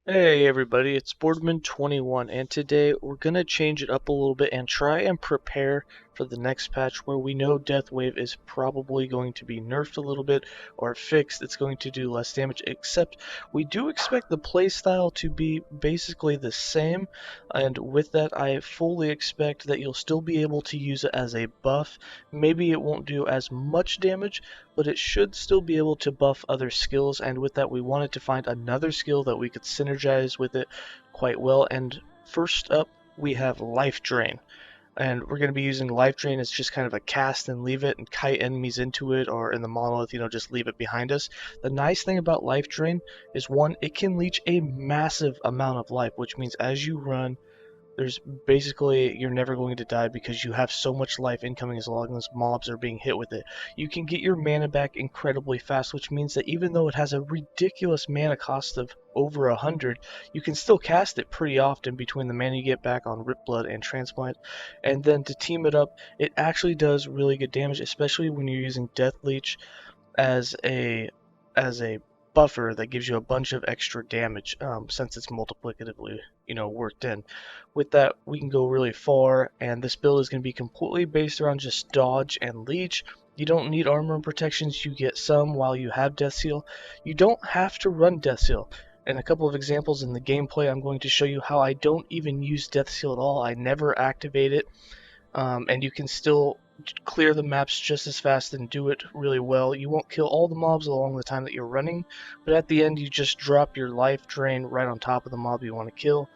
Hey everybody, it's Boardman21, and today we're going to change it up a little bit and try and prepare for the next patch where we know Death Wave is probably going to be nerfed a little bit or fixed. It's going to do less damage, except we do expect the playstyle to be basically the same, and with that I fully expect that you'll still be able to use it as a buff. Maybe it won't do as much damage, but it should still be able to buff other skills, and with that we wanted to find another skill that we could synergize with it quite well. And first up we have Life Drain, and we're going to be using Life Drain as just kind of a cast and leave it and kite enemies into it, or in the monolith, just leave it behind us. The nice thing about Life Drain is, one, it can leech a massive amount of life, which means as you run, there's basically, you're never going to die because you have so much life incoming as long as mobs are being hit with it. You can get your mana back incredibly fast, which means that even though it has a ridiculous mana cost of over 100, you can still cast it pretty often between the mana you get back on Rip Blood and Transplant. And then to team it up, it actually does really good damage, especially when you're using Death Leech as a buffer that gives you a bunch of extra damage, since it's multiplicatively worked in. With that, we can go really far, and this build is going to be completely based around just dodge and leech. You don't need armor and protections. You get some while you have Death Seal. You don't have to run Death Seal. In a couple of examples in the gameplay, I'm going to show you how I don't even use Death Seal at all. I never activate it, and you can still clear the maps just as fast and do it really well. You won't kill all the mobs along the time that you're running, but at the end you just drop your life drain right on top of the mob you want to kill,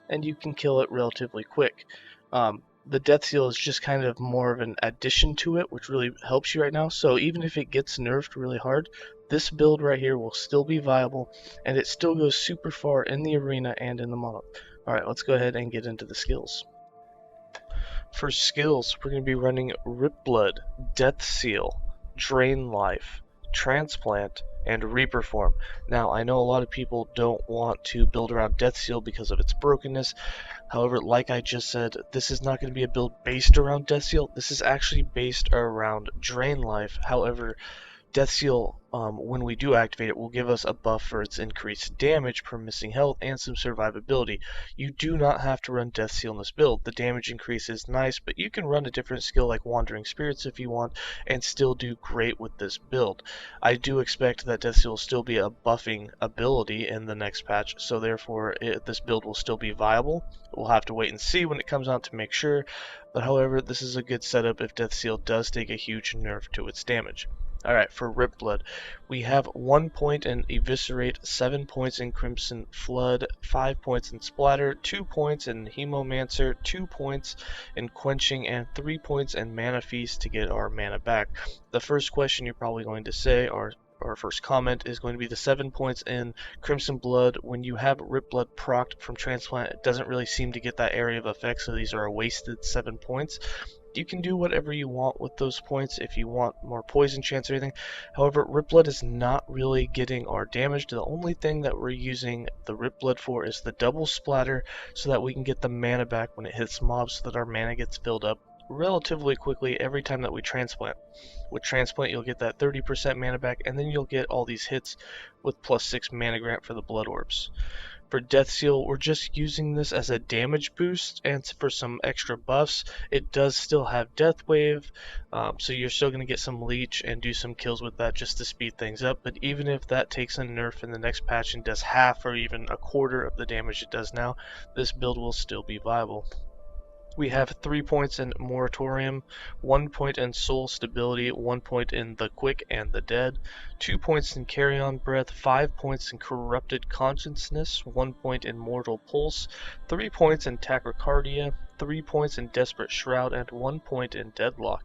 and you can kill it relatively quick. The death seal is just kind of more of an addition to it, which really helps you right now. So even if it gets nerfed really hard, this build right here will still be viable, and it still goes super far in the arena and in the mono. Alright, let's go ahead and get into the skills. For skills, we're going to be running Rip Blood, Death Seal, Drain Life, Transplant, and Reaper Form. Now, I know a lot of people don't want to build around Death Seal because of its brokenness. However, like I just said, this is not going to be a build based around Death Seal. This is actually based around Drain Life. However, Death Seal, when we do activate it, will give us a buff for its increased damage per missing health and some survivability. You do not have to run Death Seal in this build. The damage increase is nice, but you can run a different skill like Wandering Spirits if you want and still do great with this build. I do expect that Death Seal will still be a buffing ability in the next patch, so therefore this build will still be viable. We'll have to wait and see when it comes out to make sure, but however, this is a good setup if Death Seal does take a huge nerf to its damage. Alright, for Rip Blood, we have 1 point in Eviscerate, 7 points in Crimson Flood, 5 points in Splatter, 2 points in Hemomancer, 2 points in Quenching, and 3 points in Mana Feast to get our mana back. The first question you're probably going to say, or our first comment, is going to be the 7 points in Crimson Blood. When you have Rip Blood procced from Transplant, it doesn't really seem to get that area of effect, so these are a wasted 7 points. You can do whatever you want with those points if you want more poison chance or anything. However, Rip Blood is not really getting our damage. The only thing that we're using the Rip Blood for is the double splatter, so that we can get the mana back when it hits mobs, so that our mana gets filled up relatively quickly every time that we transplant. With Transplant, you'll get that 30% mana back, and then you'll get all these hits with +6 mana grant for the Blood Orbs. For Death Seal, we're just using this as a damage boost and for some extra buffs. It does still have Death Wave, so you're still going to get some Leech and do some kills with that just to speed things up. But even if that takes a nerf in the next patch and does half or even a quarter of the damage it does now, this build will still be viable. We have 3 points in Moratorium, 1 point in Soul Stability, 1 point in The Quick and the Dead, 2 points in Carry On Breath, 5 points in Corrupted Consciousness, 1 point in Mortal Pulse, 3 points in Tachycardia, 3 points in Desperate Shroud, and 1 point in Deadlock.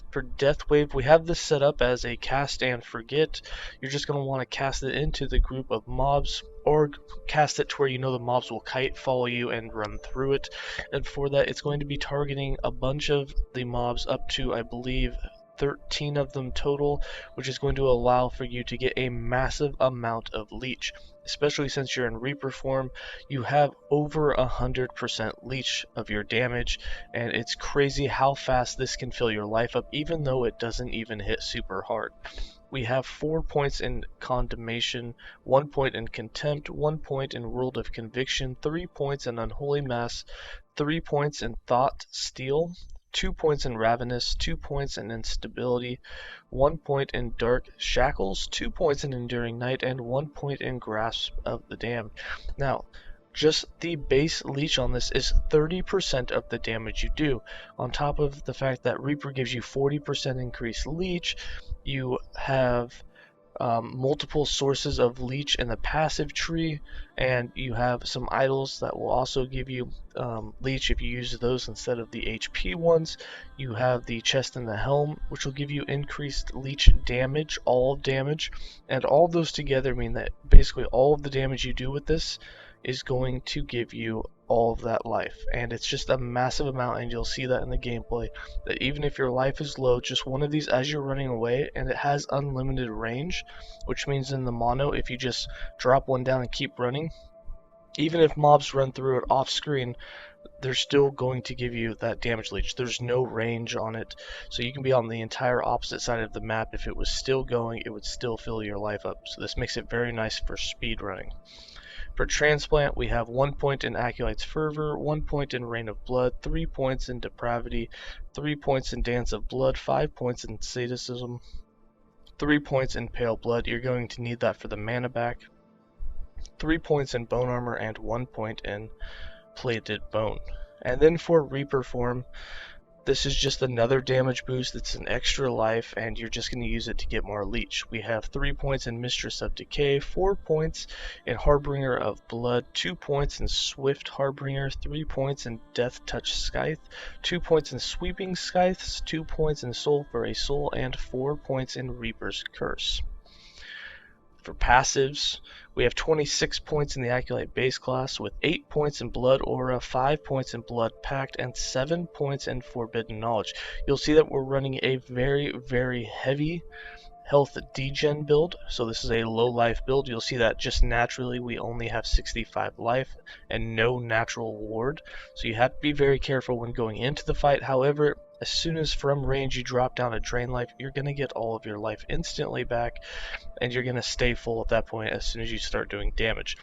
For Death Wave, we have this set up as a cast and forget. You're just going to want to cast it into the group of mobs, or cast it to where you know the mobs will kite, follow you, and run through it. And for that, it's going to be targeting a bunch of the mobs, up to, I believe, 13 of them total, which is going to allow for you to get a massive amount of leech. Especially since you're in Reaper form, you have over 100% leech of your damage, and it's crazy how fast this can fill your life up, even though it doesn't even hit super hard. we have 4 points in Condemnation, 1 point in Contempt, 1 point in World of Conviction, 3 points in Unholy Mass, 3 points in Thought Steal, 2 points in Ravenous, 2 points in Instability, 1 point in Dark Shackles, 2 points in Enduring Night, and 1 point in Grasp of the Damned. Now, just the base leech on this is 30% of the damage you do. On top of the fact that Reaper gives you 40% increased leech, you have multiple sources of leech in the passive tree, and you have some idols that will also give you leech if you use those instead of the HP ones. You have the chest and the helm, which will give you increased leech damage, all damage, and all of those together mean that basically all of the damage you do with this is going to give you all of that life, and it's just a massive amount, and you'll see that in the gameplay, that even if your life is low, just one of these as you're running away, and it has unlimited range, which means in the mono, if you just drop one down and keep running, even if mobs run through it off screen, they're still going to give you that damage leech. There's no range on it, so you can be on the entire opposite side of the map. If it was still going, it would still fill your life up, so this makes it very nice for speed running. For Transplant, we have 1 point in Acolyte's Fervor, 1 point in Reign of Blood, 3 points in Depravity, 3 points in Dance of Blood, 5 points in Sadism, 3 points in Pale Blood. You're going to need that for the mana back. 3 points in Bone Armor, and 1 point in Plated Bone. And then for Reaper form, this is just another damage boost. It's an extra life, and you're just going to use it to get more leech. We have 3 points in Mistress of Decay, 4 points in Harbinger of Blood, 2 points in Swift Harbinger, 3 points in Death Touch Scythe, 2 points in Sweeping Scythes, 2 points in Soul for a Soul, and 4 points in Reaper's Curse. For passives, we have 26 points in the Acolyte base class, with 8 points in Blood Aura, 5 points in Blood Pact, and 7 points in Forbidden Knowledge. You'll see that we're running a very, very heavy health degen build, so this is a low life build. You'll see that just naturally we only have 65 life and no natural ward, so you have to be very careful when going into the fight. However, as soon as from range you drop down a drain life, you're going to get all of your life instantly back, and you're going to stay full at that point as soon as you start doing damage.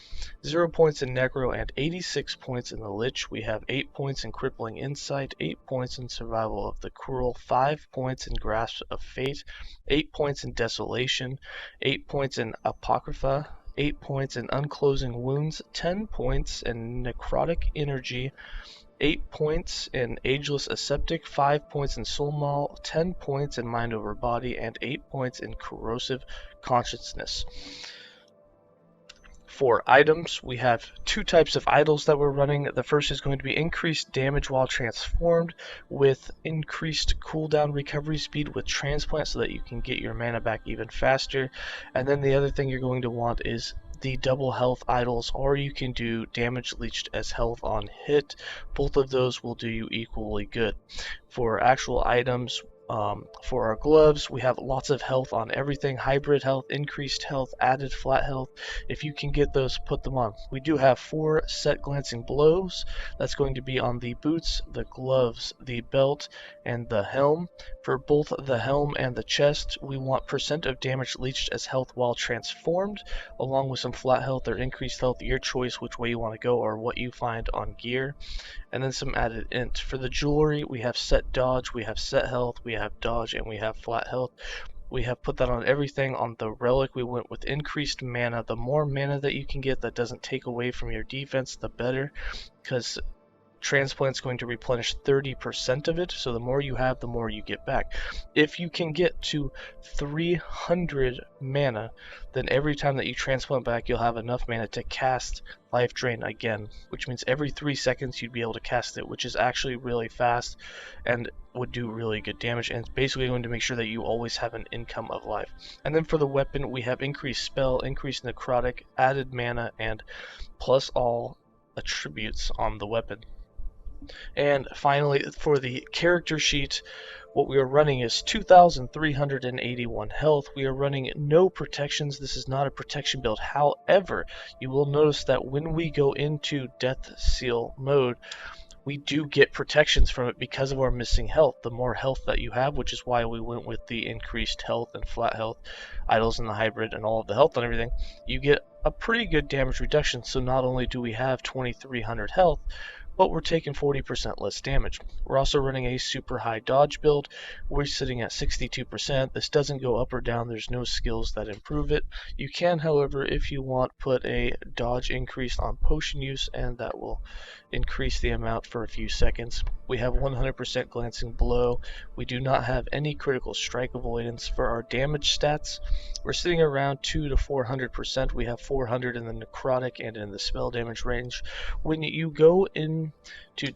0 points in Necro and 86 points in the Lich. We have 8 points in Crippling Insight, 8 points in Survival of the Cruel, 5 points in Grasp of Fate, 8 points in Desolation, 8 points in Apocrypha, 8 points in Unclosing Wounds, 10 points in Necrotic Energy, 8 points in Ageless Aseptic, 5 points in Soul Maul, 10 points in Mind Over Body, and 8 points in Corrosive Consciousness. For items, we have 2 types of idols that we're running. The first is going to be increased damage while transformed with increased cooldown recovery speed with Transplant, so that you can get your mana back even faster. And then the other thing you're going to want is the double health idols, or you can do damage leached as health on hit. Both of those will do you equally good. For actual items, for our gloves, we have lots of health on everything. Hybrid health, increased health, added flat health. If you can get those, put them on. We do have 4 set glancing blows. That's going to be on the boots, the gloves, the belt, and the helm. For both the helm and the chest, we want % of damage leached as health while transformed, along with some flat health or increased health, your choice which way you want to go or what you find on gear. And then some added int. For the jewelry, we have set dodge, we have set health, we have dodge, and we have flat health. We have put that on everything. On the relic, we went with increased mana. The more mana that you can get that doesn't take away from your defense, the better, because Transplant's going to replenish 30% of it, so the more you have, the more you get back. If you can get to 300 mana, then every time that you transplant back, you'll have enough mana to cast Life Drain again, which means every 3 seconds you'd be able to cast it, which is actually really fast and would do really good damage, and it's basically going to make sure that you always have an income of life. And then for the weapon, we have increased spell, increased necrotic, added mana, and plus all attributes on the weapon. And finally, for the character sheet, what we are running is 2,381 health. We are running no protections. This is not a protection build. However, you will notice that when we go into Death Seal mode, we do get protections from it because of our missing health. The more health that you have, which is why we went with the increased health and flat health, idols in the hybrid, and all of the health and everything, you get a pretty good damage reduction. So not only do we have 2300 health, but we're taking 40% less damage. We're also running a super high dodge build. We're sitting at 62%. This doesn't go up or down. There's no skills that improve it. You can, however, if you want, put a dodge increase on potion use, and that will increase the amount for a few seconds. We have 100% glancing blow. We do not have any critical strike avoidance. For our damage stats, we're sitting around 200 to 400%. We have 400 in the necrotic and in the spell damage range. When you go into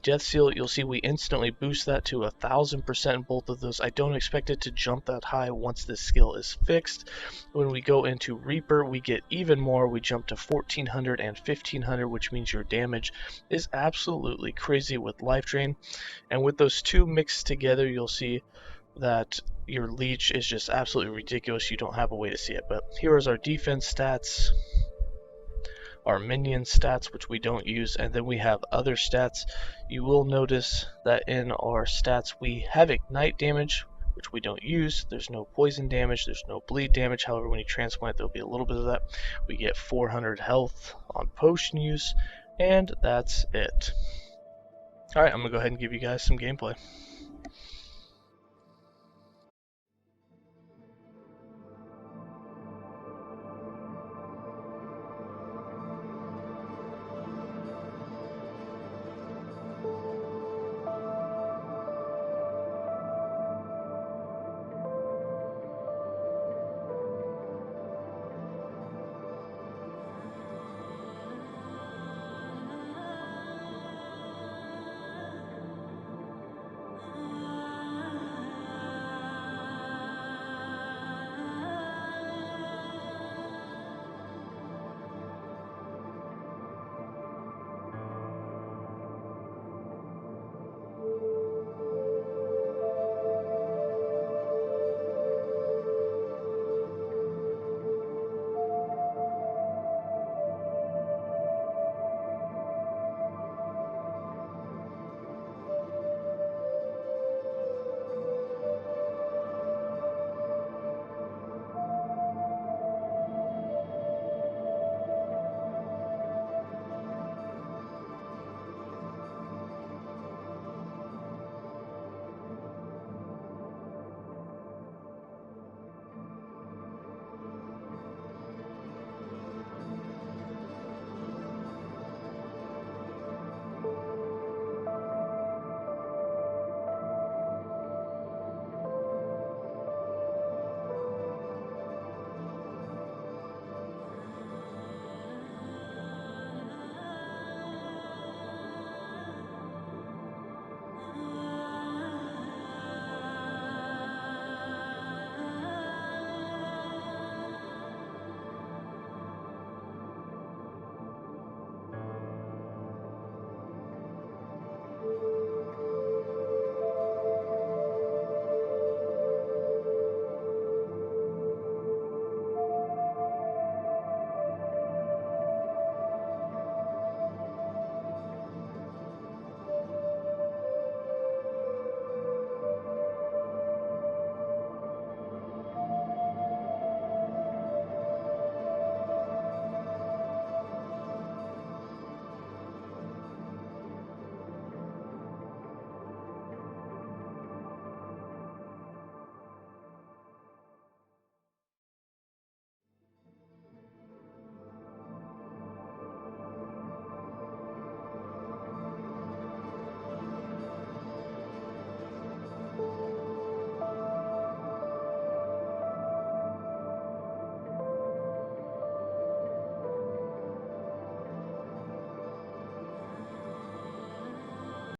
Death Seal, you'll see we instantly boost that to 1000% in both of those. I don't expect it to jump that high once this skill is fixed. When we go into Reaper, we get even more. We jump to 1400 and 1500, which means your damage is absolutely crazy with life drain. And with those two mixed together, you'll see that your leech is just absolutely ridiculous. You don't have a way to see it. But here is our defense stats, our minion stats, which we don't use, and then we have other stats. You will notice that in our stats we have ignite damage, which we don't use. There's no poison damage, there's no bleed damage. However, when you transplant, there'll be a little bit of that. We get 400 health on potion use, and that's it. Alright, I'm gonna go ahead and give you guys some gameplay.